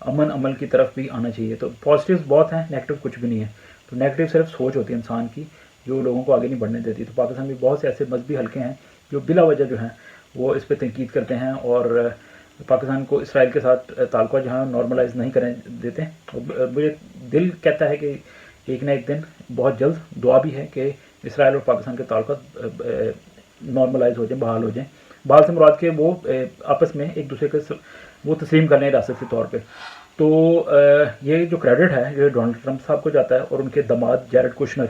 امن عمل کی طرف بھی آنا چاہیے. تو پازیٹیوز بہت ہیں, نیگیٹو کچھ بھی نہیں ہے. تو نیگیٹو صرف سوچ ہوتی ہے انسان کی جو لوگوں کو آگے نہیں بڑھنے دیتی. تو پاکستان میں بہت سے ایسے مذہبی حلقے ہیں جو بلا وجہ جو ہیں وہ اس پہ تنقید کرتے ہیں اور پاکستان کو اسرائیل کے ساتھ تعلقات جو ہیں نارملائز نہیں کرنے دیتے. مجھے دل کہتا ہے کہ ایک نہ ایک دن بہت جلد دعا بھی ہے کہ اسرائیل اور پاکستان کے تعلقات نارملائز ہو جائیں, بحال ہو جائیں. بحال سے مراد کہ وہ آپس میں ایک دوسرے کے وہ تسلیم کرنے ریاستی طور پہ. تو یہ جو کریڈٹ ہے یہ ڈونلڈ ٹرمپ صاحب کو جاتا ہے اور ان کے داماد جیرڈ کوشنر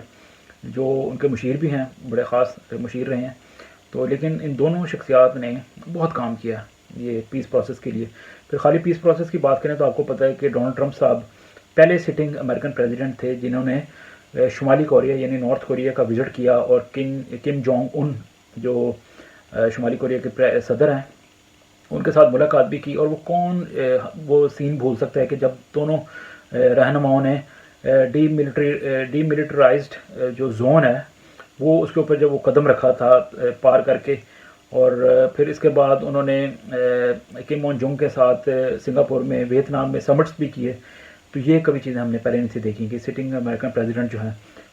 جو ان کے مشیر بھی ہیں, بڑے خاص مشیر رہے ہیں. تو لیکن ان دونوں شخصیات نے بہت کام کیا یہ پیس پروسیس کے لیے. پھر خالی پیس پروسیس کی بات کریں تو آپ کو پتہ ہے کہ ڈونلڈ ٹرمپ صاحب پہلے سٹنگ امریکن پریزیڈنٹ تھے جنہوں نے شمالی کوریا یعنی نارتھ کوریا کا وزٹ کیا اور کم جونگ ان جو شمالی کوریا کے صدر ہیں ان کے ساتھ ملاقات بھی کی. اور وہ کون وہ سین بھول سکتا ہے کہ جب دونوں رہنماؤں نے ڈی ملٹرائزڈ جو زون ہے وہ اس کے اوپر جب وہ قدم رکھا تھا پار کر کے, اور پھر اس کے بعد انہوں نے کم اون جنگ کے ساتھ سنگاپور میں ویتنام میں سمٹس بھی کیے. تو یہ کبھی چیزیں ہم نے پہلے نہیں سے دیکھی کہ سٹنگ امریکن پریزیڈنٹ جو ہے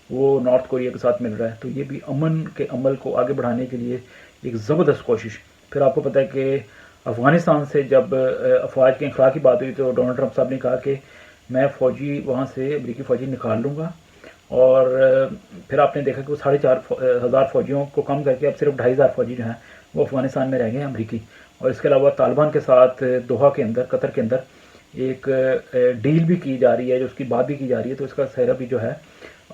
وہ نارتھ کوریا کے ساتھ مل رہا ہے. تو یہ بھی امن کے عمل کو آگے بڑھانے کے لیے ایک زبردست کوشش. پھر آپ کو پتہ ہے کہ افغانستان سے جب افواج کے انخلا کی بات ہوئی تو ڈونلڈ ٹرمپ صاحب نے کہا کہ میں فوجی وہاں سے امریکی فوجی نکال لوں گا. اور پھر آپ نے دیکھا کہ وہ 4,500 فوجیوں کو کم کر کے اب صرف 2,500 فوجی جو ہیں وہ افغانستان میں رہ گئے ہیں امریکی. اور اس کے علاوہ طالبان کے ساتھ دوحہ کے اندر قطر کے اندر ایک ڈیل بھی کی جا رہی ہے جو اس کی بات بھی کی جا رہی ہے. تو اس کا سہرا بھی جو ہے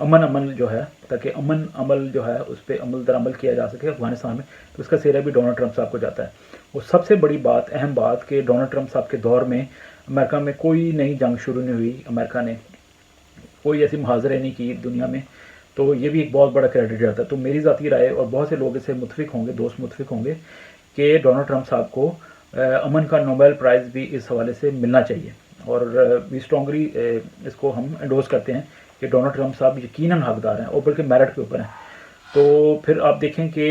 امن عمل جو ہے تاکہ امن عمل جو ہے اس پہ عمل در عمل کیا جا سکے افغانستان میں. تو اس کا سہرا بھی ڈونلڈ ٹرمپ صاحب کو جاتا ہے. وہ سب سے بڑی بات اہم بات کہ ڈونلڈ ٹرمپ صاحب کے دور میں امریکہ میں کوئی نئی جنگ شروع نہیں ہوئی, امریکہ نے کوئی ایسی محاذرے نہیں کی دنیا میں. تو یہ بھی ایک بہت بڑا کریڈٹ جاتا ہے. تو میری ذاتی رائے اور بہت سے لوگ اس سے متفق ہوں گے, دوست متفق ہوں گے کہ ڈونلڈ ٹرمپ صاحب کو امن کا نوبل پرائز بھی اس حوالے سے ملنا چاہیے. اور وی اسٹرانگلی اس کو ہم انڈورس کرتے ہیں کہ ڈونلڈ ٹرمپ صاحب یقیناً حقدار ہیں اور بلکہ میرٹ کے اوپر ہیں. تو پھر آپ دیکھیں کہ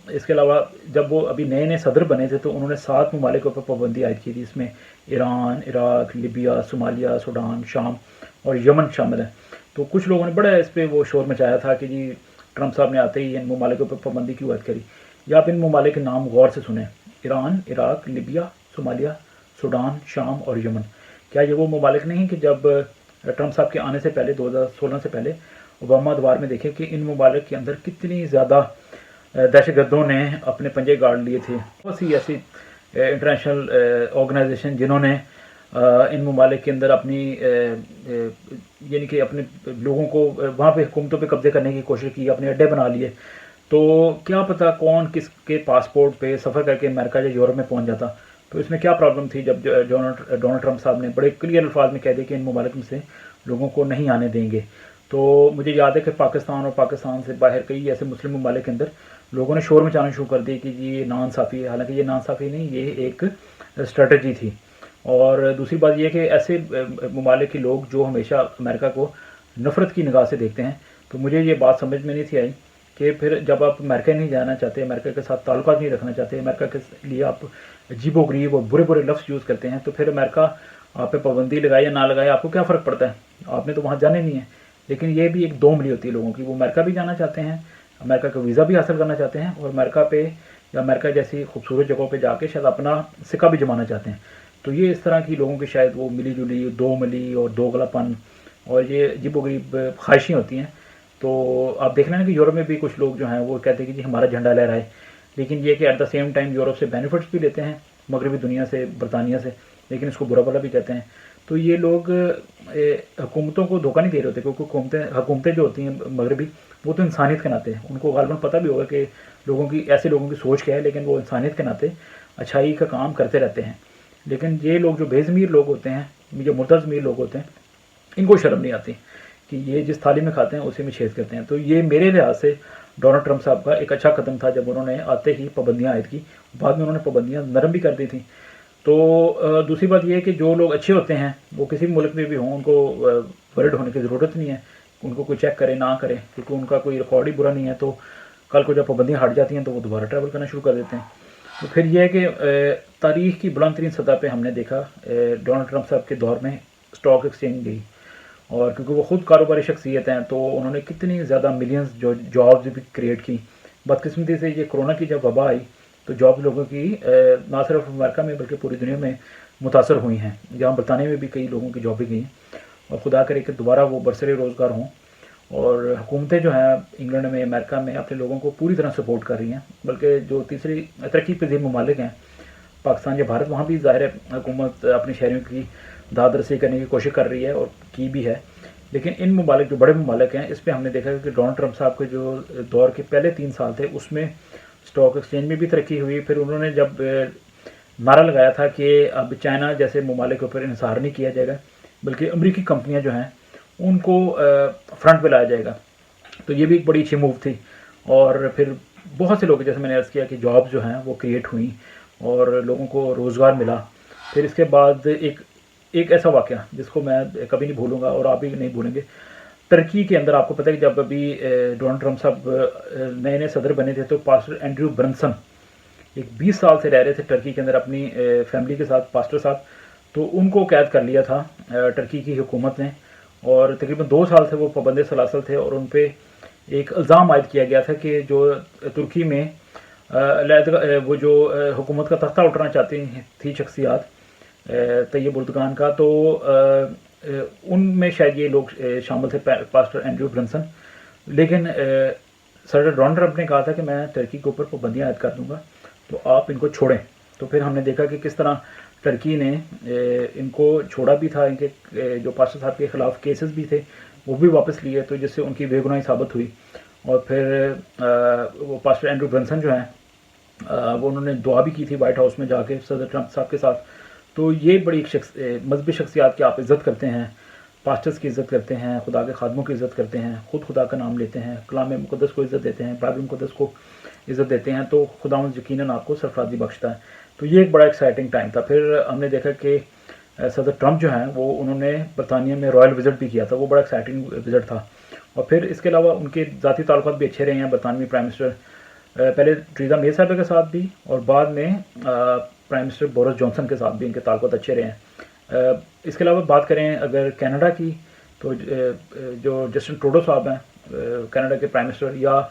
اس کے علاوہ جب وہ ابھی نئے نئے صدر بنے تھے تو انہوں نے 7 ممالک کے اوپر پابندی عائد کی تھی. اس میں Iran, Iraq, Libya, Somalia, Sudan, شام اور یمن شامل ہیں. تو کچھ لوگوں نے بڑا اس پہ وہ شور مچایا تھا کہ جی ٹرمپ صاحب نے آتے ہی ان ممالک کے اوپر پابندی کیوں عائد کری. یا آپ ان ممالک کے نام غور سے سنیں: Iran, Iraq, Libya, Somalia, Sudan, شام اور یمن. کیا یہ وہ ممالک نہیں کہ جب ٹرمپ صاحب کے آنے سے پہلے 2016 سے پہلے اوباما دوار میں دیکھیں کہ ان ممالک کے اندر کتنی زیادہ دہشت گردوں نے اپنے پنجے گاڑ لیے تھے. بہت سی ایسی انٹرنیشنل آرگنائزیشن جنہوں نے ان ممالک کے اندر اپنی یعنی کہ اپنے لوگوں کو وہاں پہ حکومتوں پہ قبضے کرنے کی کوشش کی, اپنے اڈے بنا لیے. تو کیا پتہ کون کس کے پاسپورٹ پہ سفر کر کے امریکہ یا یورپ میں پہنچ جاتا. تو اس میں کیا پرابلم تھی جب ڈونلڈ ٹرمپ صاحب نے بڑے کلیئر الفاظ میں کہہ دیا کہ ان ممالک میں سے لوگوں کو نہیں آنے دیں گے. تو مجھے یاد ہے کہ پاکستان اور پاکستان سے باہر کئی ایسے مسلم ممالک کے اندر لوگوں نے شور مچانا شروع کر دی کہ جی یہ ناانصافی ہے. حالانکہ یہ ناانصافی نہیں, یہ ایک اسٹریٹجی تھی. اور دوسری بات یہ کہ ایسے ممالک کے لوگ جو ہمیشہ امریکہ کو نفرت کی نگاہ سے دیکھتے ہیں. تو مجھے یہ بات سمجھ میں نہیں تھی آئی کہ پھر جب آپ امریکہ نہیں جانا چاہتے, امریکہ کے ساتھ تعلقات نہیں رکھنا چاہتے, امریکہ کے لیے آپ عجیب و غریب اور برے برے لفظ یوز کرتے ہیں, تو پھر امریکہ آپ پہ پابندی لگائے یا نہ لگائے آپ کو کیا فرق پڑتا ہے؟ آپ نے تو وہاں جانے نہیں ہے. لیکن یہ بھی ایک دو ملی ہوتی ہے لوگوں کی, وہ امریکہ بھی جانا چاہتے ہیں, امریکہ کا ویزا بھی حاصل کرنا چاہتے ہیں اور امریکہ پہ یا امریکہ جیسی خوبصورت جگہوں پہ جا کے شاید اپنا سکہ بھی جمانا چاہتے ہیں. تو یہ اس طرح کی لوگوں کی شاید وہ ملی جلی دو ملی اور دوگلا پن اور یہ عجیب و غریب خواہشیں ہوتی ہیں. تو آپ دیکھ رہے ہیں کہ یورپ میں بھی کچھ لوگ جو ہیں وہ کہتے ہیں کہ جی ہمارا جھنڈا لہرائے, لیکن یہ کہ at the same time Europe سے بینیفٹس بھی لیتے ہیں, مغربی دنیا سے, برطانیہ سے, لیکن اس کو برا بھلا بھی کہتے ہیں. تو یہ لوگ حکومتوں کو دھوکہ نہیں دے رہے ہوتے, کیونکہ حکومتیں جو ہوتی ہیں مغربی وہ تو انسانیت کے ناطے ان کو غالباً پتہ بھی ہوگا کہ ایسے لوگوں کی سوچ کیا ہے, لیکن وہ انسانیت کے ناطے اچھائی کا کام کرتے رہتے ہیں. لیکن یہ لوگ جو بے ضمیر لوگ ہوتے ہیں, جو مردہ ضمیر لوگ ہوتے ہیں, ان کو شرم نہیں آتی کہ یہ جس تھالی میں کھاتے ہیں اسی میں چھید کرتے ہیں. تو یہ میرے لحاظ سے ڈونلڈ ٹرمپ صاحب کا ایک اچھا قدم تھا جب انہوں نے آتے ہی پابندیاں عائد کی. بعد میں انہوں نے پابندیاں نرم بھی کر دی تھیں. تو دوسری بات یہ ہے کہ جو لوگ اچھے ہوتے ہیں وہ کسی بھی ملک میں بھی ہوں, ان کو ورڈ ہونے کی ضرورت نہیں ہے, ان کو کوئی چیک کرے نہ کرے, کیونکہ ان کا کوئی ریکارڈ ہی برا نہیں ہے. تو کل کو جب پابندیاں ہٹ جاتی ہیں تو وہ دوبارہ ٹریول کرنا شروع کر دیتے ہیں. تو پھر یہ ہے کہ تاریخ کی بلند ترین سطح پہ ہم نے دیکھا ڈونلڈ ٹرمپ صاحب کے دور میں اسٹاک ایکسچینج گئی، اور کیونکہ وہ خود کاروباری شخصیت ہیں تو انہوں نے کتنی زیادہ ملینز جو جابز بھی کریٹ کی. بدقسمتی سے یہ کرونا کی جب وبا آئی تو جاب لوگوں کی نہ صرف امریکہ میں بلکہ پوری دنیا میں متاثر ہوئی ہیں، جہاں برطانیہ میں بھی کئی لوگوں کی جابیں گئی ہیں، اور خدا کرے کہ دوبارہ وہ برسر روزگار ہوں. اور حکومتیں جو ہیں انگلینڈ میں امریکہ میں اپنے لوگوں کو پوری طرح سپورٹ کر رہی ہیں، بلکہ جو تیسری ترقی پذیر ممالک ہیں پاکستان یا بھارت، وہاں بھی ظاہر ہے حکومت اپنے شہریوں کی داد رسی کرنے کی کوشش کر رہی ہے اور کی بھی ہے. لیکن ان ممالک جو بڑے ممالک ہیں اس پہ ہم نے دیکھا کہ ڈونلڈ ٹرمپ صاحب کے جو دور کے پہلے 3 سال تھے اس میں اسٹاک ایکسچینج میں بھی ترقی ہوئی. پھر انہوں نے جب نعرہ لگایا تھا کہ اب چائنا جیسے ممالک کے اوپر انحصار نہیں کیا جائے گا بلکہ امریکی کمپنیاں جو ہیں ان کو فرنٹ پہ لایا جائے گا، تو یہ بھی ایک بڑی اچھی موو تھی. اور پھر بہت سے لوگ جیسے میں نے عرض کیا کہ جاب جو ہیں وہ کریٹ ہوئیں اور لوگوں کو روزگار ملا. پھر اس کے بعد ایک ایسا واقعہ جس کو میں کبھی نہیں بھولوں گا اور آپ بھی نہیں بھولیں گے. ترکی کے اندر آپ کو پتہ ہے کہ جب ابھی ڈونلڈ ٹرمپ صاحب نئے نئے صدر بنے تھے تو پاسٹر اینڈریو برنسن ایک 20 سال سے رہ رہے تھے ٹرکی کے اندر اپنی فیملی کے ساتھ، پاسٹر صاحب، تو ان کو قید کر لیا تھا ٹرکی کی حکومت نے، اور تقریباً 2 سال سے وہ پابند سلاسل تھے. اور ان پہ ایک الزام عائد کیا گیا تھا کہ جو ترکی میں وہ جو حکومت کا تختہ اٹھانا چاہتی تھی شخصیات طیب اردگان کا، تو ان میں شاید یہ لوگ شامل تھے پاسٹر اینڈریو برنسن. لیکن صدر ڈونلڈ ٹرمپ نے کہا تھا کہ میں ترکی کے اوپر پابندیاں عائد کر دوں گا تو آپ ان کو چھوڑیں. تو پھر ہم نے دیکھا کہ کس طرح ٹرکی نے ان کو چھوڑا بھی تھا، ان کے جو پاسٹر صاحب کے خلاف کیسز بھی تھے وہ بھی واپس لیے، تو جس سے ان کی بے گناہی ثابت ہوئی. اور پھر وہ پاسٹر اینڈریو برنسن جو ہیں وہ انہوں نے دعا بھی کی تھی وائٹ ہاؤس میں جا کے صدر ٹرمپ صاحب کے ساتھ. تو یہ بڑی ایک مذہبی شخصیات کی آپ عزت کرتے ہیں، پاسٹرز کی عزت کرتے ہیں، خدا کے خادموں کی عزت کرتے ہیں، خود خدا کا نام لیتے ہیں، کلام مقدس کو عزت دیتے ہیں، بائبل مقدس کو عزت دیتے ہیں، تو خداوند یقیناً آپ کو سرفرازی بخشتا ہے. تو یہ ایک بڑا ایکسائٹنگ ٹائم تھا. پھر ہم نے دیکھا کہ صدر ٹرمپ جو ہیں وہ انہوں نے برطانیہ میں رائل وزٹ بھی کیا تھا، وہ بڑا ایکسائٹنگ وزٹ تھا. اور پھر اس کے علاوہ ان کے ذاتی تعلقات بھی اچھے رہے ہیں برطانوی پرائم منسٹر پہلے ٹریزا مے صاحبہ کے ساتھ بھی، اور بعد میں پرائم منسٹر بورس جانسن کے ساتھ بھی ان کے تعلقات اچھے رہے ہیں. اس کے علاوہ بات کریں اگر کینیڈا کی تو جو جسٹن ٹروڈو صاحب ہیں کینیڈا کے پرائم منسٹر، یا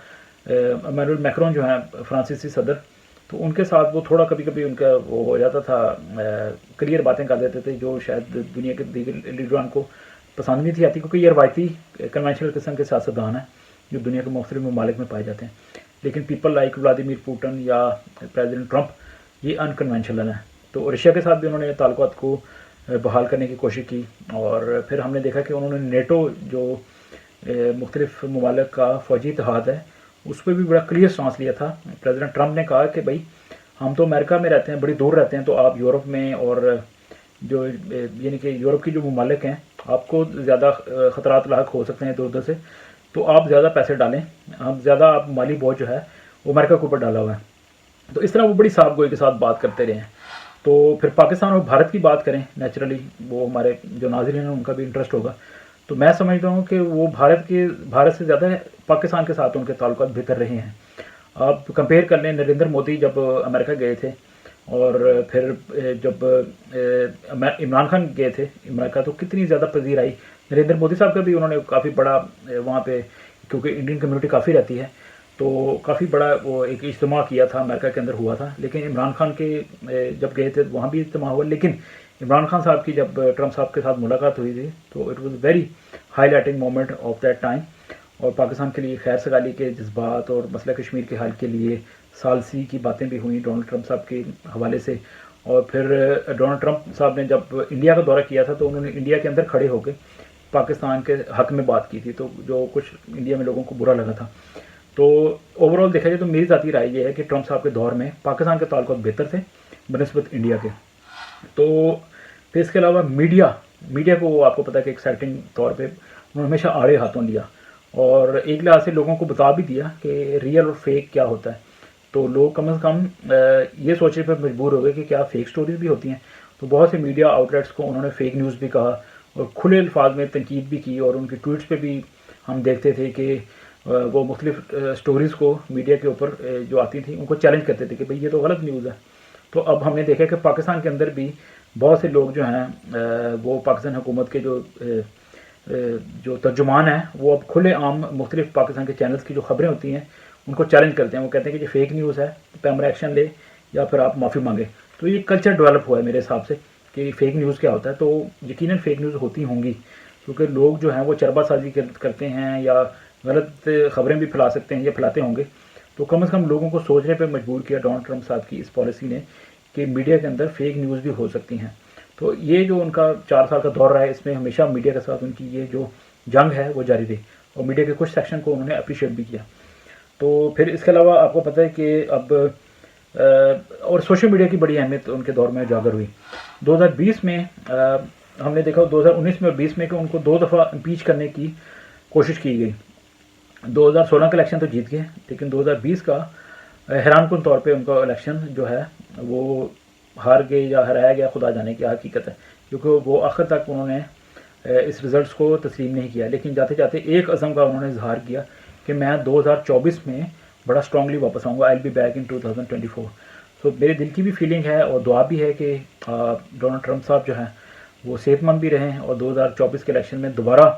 ایمینوئل میکرون جو ہیں فرانسیسی صدر، تو ان کے ساتھ وہ تھوڑا کبھی کبھی ان کا وہ ہو جاتا تھا، کلیئر باتیں کر دیتے تھے جو شاید دنیا کے دیگر لیڈران کو پسند نہیں تھی آتی، کیونکہ یہ روایتی کنونشنل قسم کے سیاستدان ہیں جو دنیا کے مختلف ممالک میں پائے جاتے ہیں. لیکن پیپل لائک ولادیمیر پوٹن یا پریزیڈنٹ ٹرمپ یہ ان کنونشنل ہیں. تو رشیا کے ساتھ بھی انہوں نے تعلقات کو بحال کرنے کی کوشش کی. اور پھر ہم نے دیکھا کہ انہوں نے نیٹو جو مختلف ممالک کا فوجی اتحاد ہے اس پہ بھی بڑا کلیئر سٹانس لیا تھا. پریزیڈنٹ ٹرمپ نے کہا کہ بھائی ہم تو امریکہ میں رہتے ہیں، بڑی دور رہتے ہیں، تو آپ یورپ میں اور جو یعنی کہ یورپ کی جو ممالک ہیں آپ کو زیادہ خطرات لاحق ہو سکتے ہیں ادھر ادھر سے، تو آپ زیادہ پیسے ڈالیں، ہم زیادہ آپ مالی بوجھ جو ہے وہ امریکہ کے اوپر ڈالا ہوا ہے. تو اس طرح وہ بڑی صاف گوئی کے ساتھ بات کرتے رہے ہیں. تو پھر پاکستان اور بھارت کی بات کریں، نیچرلی وہ ہمارے جو ناظرین ہیں ان کا بھی انٹرسٹ ہوگا. تو میں سمجھتا ہوں کہ وہ بھارت سے زیادہ پاکستان کے ساتھ ان کے تعلقات بہتر رہے ہیں. آپ کمپیئر کر لیں نریندر مودی جب امریکہ گئے تھے اور پھر جب عمران خان گئے تھے امریکہ، تو کتنی زیادہ پذیر آئی. نریندر مودی صاحب کا بھی انہوں نے کافی بڑا وہاں پہ، کیونکہ انڈین کمیونٹی کافی رہتی ہے تو کافی بڑا وہ ایک اجتماع کیا تھا امریکہ کے اندر ہوا تھا. لیکن عمران خان کے جب گئے تھے وہاں بھی اجتماع ہوا، لیکن عمران خان صاحب کی جب ٹرمپ صاحب کے ساتھ ملاقات ہوئی تھی تو it was very high lighting moment of that time. اور پاکستان کے لیے خیر سگالی کے جذبات اور مسئلہ کشمیر کے حل کے لیے ثالثی کی باتیں بھی ہوئیں ڈونلڈ ٹرمپ صاحب کے حوالے سے. اور پھر ڈونلڈ ٹرمپ صاحب نے جب انڈیا کا دورہ کیا تھا تو انہوں نے انڈیا کے اندر کھڑے ہو کے پاکستان کے حق میں بات کی تھی، تو جو کچھ انڈیا میں لوگوں کو برا لگا تھا. تو اوور آل دیکھا جائے تو میری ذاتی رائے یہ ہے کہ ٹرمپ صاحب کے دور میں پاکستان کے تعلقات بہتر تھے بنسبت انڈیا کے. تو پھر اس کے علاوہ میڈیا کو آپ کو پتہ ہے کہ ایکسائٹنگ طور پہ انہوں نے ہمیشہ آڑے ہاتھوں لیا اور ایک لحاظ سے لوگوں کو بتا بھی دیا کہ ریئل اور فیک کیا ہوتا ہے. تو لوگ کم از کم یہ سوچنے پر مجبور ہو گئے کہ کیا فیک سٹوریز بھی ہوتی ہیں. تو بہت سے میڈیا آؤٹلیٹس کو انہوں نے فیک نیوز بھی کہا اور کھلے الفاظ میں تنقید بھی کی، اور ان کی ٹویٹس پہ بھی ہم دیکھتے تھے کہ وہ مختلف سٹوریز کو میڈیا کے اوپر جو آتی تھیں ان کو چیلنج کرتے تھے کہ بھئی یہ تو غلط نیوز ہے. تو اب ہم نے دیکھا کہ پاکستان کے اندر بھی بہت سے لوگ جو ہیں وہ پاکستان حکومت کے جو ترجمان ہیں وہ اب کھلے عام مختلف پاکستان کے چینلز کی جو خبریں ہوتی ہیں ان کو چیلنج کرتے ہیں. وہ کہتے ہیں کہ یہ فیک نیوز ہے, پہ ہمارا ایکشن لے یا پھر آپ معافی مانگیں. تو یہ کلچر ڈیولپ ہوا ہے میرے حساب سے کہ فیک نیوز کیا ہوتا ہے. تو یقیناً فیک نیوز ہوتی ہوں گی کیونکہ لوگ جو ہیں وہ چربہ سازی کرتے ہیں یا غلط خبریں بھی پھیلا سکتے ہیں یا پھیلاتے ہوں گے. تو کم از کم لوگوں کو سوچنے پہ مجبور کیا ڈونلڈ ٹرمپ صاحب کی اس پالیسی نے کہ میڈیا کے اندر فیک نیوز بھی ہو سکتی ہیں. تو یہ جو ان کا 4 سال کا دور رہا ہے اس میں ہمیشہ میڈیا کے ساتھ ان کی یہ جو جنگ ہے وہ جاری رہی اور میڈیا کے کچھ سیکشن کو انہوں نے اپریشیٹ بھی کیا. تو پھر اس کے علاوہ آپ کو پتہ ہے کہ اب اور سوشل میڈیا کی بڑی اہمیت ان کے دور میں اجاگر ہوئی. 2020 میں ہم نے دیکھا 2019 میں اور 20 میں کہ ان کو 2 دفعہ امپیچ کرنے کی کوشش کی گئی. 2016 کا الیکشن تو جیت گئے لیکن 2020 کا حیران کن طور پہ ان کا الیکشن جو ہے وہ ہار گئے یا ہرایا گیا, خدا جانے کی حقیقت ہے, کیونکہ وہ آخر تک انہوں نے اس رزلٹس کو تسلیم نہیں کیا. لیکن جاتے جاتے ایک عزم کا انہوں نے اظہار کیا کہ میں 2024 میں بڑا اسٹرانگلی واپس آؤں گا, آئی ول بی بیک ان 2024. سو میرے دل کی بھی فیلنگ ہے اور دعا بھی ہے کہ ڈونلڈ ٹرمپ صاحب جو ہیں وہ صحت مند بھی رہیں اور 2024 کے الیکشن میں دوبارہ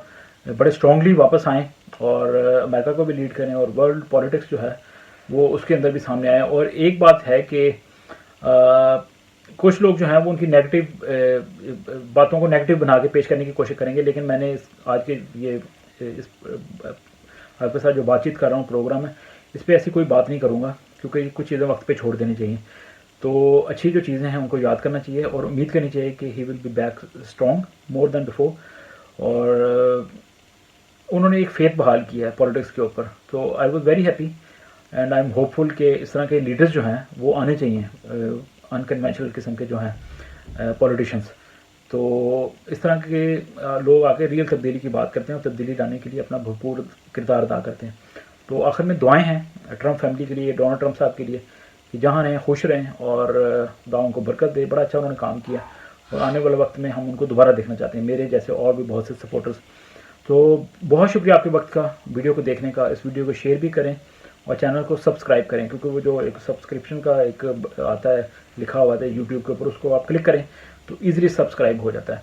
بڑے اسٹرانگلی واپس آئیں اور امریکہ کو بھی لیڈ کریں اور ورلڈ پولیٹکس جو ہے وہ اس کے اندر بھی سامنے آئے. اور ایک بات ہے کہ کچھ لوگ جو ہیں وہ ان کی نیگیٹو باتوں کو نیگیٹو بنا کے پیش کرنے کی کوشش کریں گے, لیکن میں نے آج کے یہ آپ کے ساتھ جو بات چیت کر رہا ہوں پروگرام ہے اس پہ ایسی کوئی بات نہیں کروں گا کیونکہ یہ کچھ چیزیں وقت پہ چھوڑ دینی چاہیے. تو اچھی جو چیزیں ہیں ان کو یاد کرنا چاہیے اور امید کرنی چاہیے کہ he will be back strong more than before. اور انہوں نے ایک فیتھ بحال کیا ہے پولیٹکس کے اوپر. تو I was very happy and I am hopeful کہ اس طرح کے لیڈرز جو ہیں وہ آنے چاہیے, انکنونشنل قسم کے جو ہیں پولیٹیشینس. تو اس طرح کے لوگ آ کے ریئل تبدیلی کی بات کرتے ہیں اور تبدیلی لانے کے لیے اپنا بھرپور کردار ادا کرتے ہیں. تو آخر میں دعائیں ہیں ٹرمپ فیملی کے لیے, ڈونلڈ ٹرمپ صاحب کے لیے کہ جہاں رہیں خوش رہیں اور دعاؤں کو برکت دے. بڑا اچھا انہوں نے کام کیا اور آنے والے وقت میں ہم ان کو دوبارہ دیکھنا چاہتے ہیں, میرے جیسے اور بھی بہت سے سپورٹرز. تو بہت شکریہ آپ کے وقت کا, ویڈیو کو دیکھنے کا. اس ویڈیو کو شیئر بھی کریں اور چینل کو سبسکرائب کریں کیونکہ وہ جو ایک سبسکرپشن کا ایک آتا ہے لکھا ہوا ہے یوٹیوب کے اوپر, اس کو آپ کلک کریں تو ایزیلی سبسکرائب ہو جاتا ہے.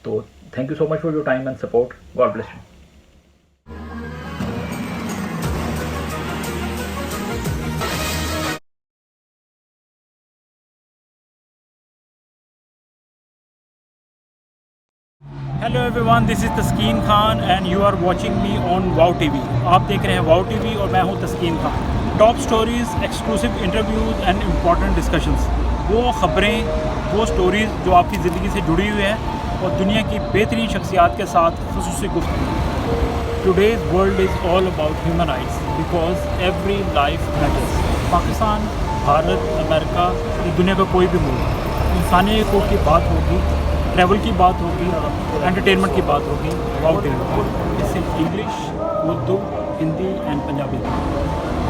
تو thank you so much for your time and support. God bless you. Hello everyone, this is Taskeen Khan and you are watching me on Wow T V. آپ دیکھ رہے ہیں واؤ ٹی وی اور میں ہوں تسکین Khan. Top stories, exclusive interviews and important discussions, وہ خبریں, وہ سٹوریز جو آپ کی زندگی سے جڑی ہوئی ہیں اور دنیا کی بہترین شخصیات کے ساتھ خصوصی گفتگو. Today's world is all about human rights because every life matters. Pakistan, Bharat, امریکہ, دنیا کا کوئی بھی ملک, انسانی حقوق کی بات ہوگی, ٹریول کی بات ہوگی, انٹرٹینمنٹ کی بات ہوگی, Wow T V. Is in English, Urdu, Hindi and Punjabi.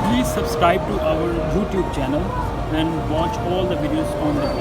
Please subscribe to our YouTube channel and watch all the videos on the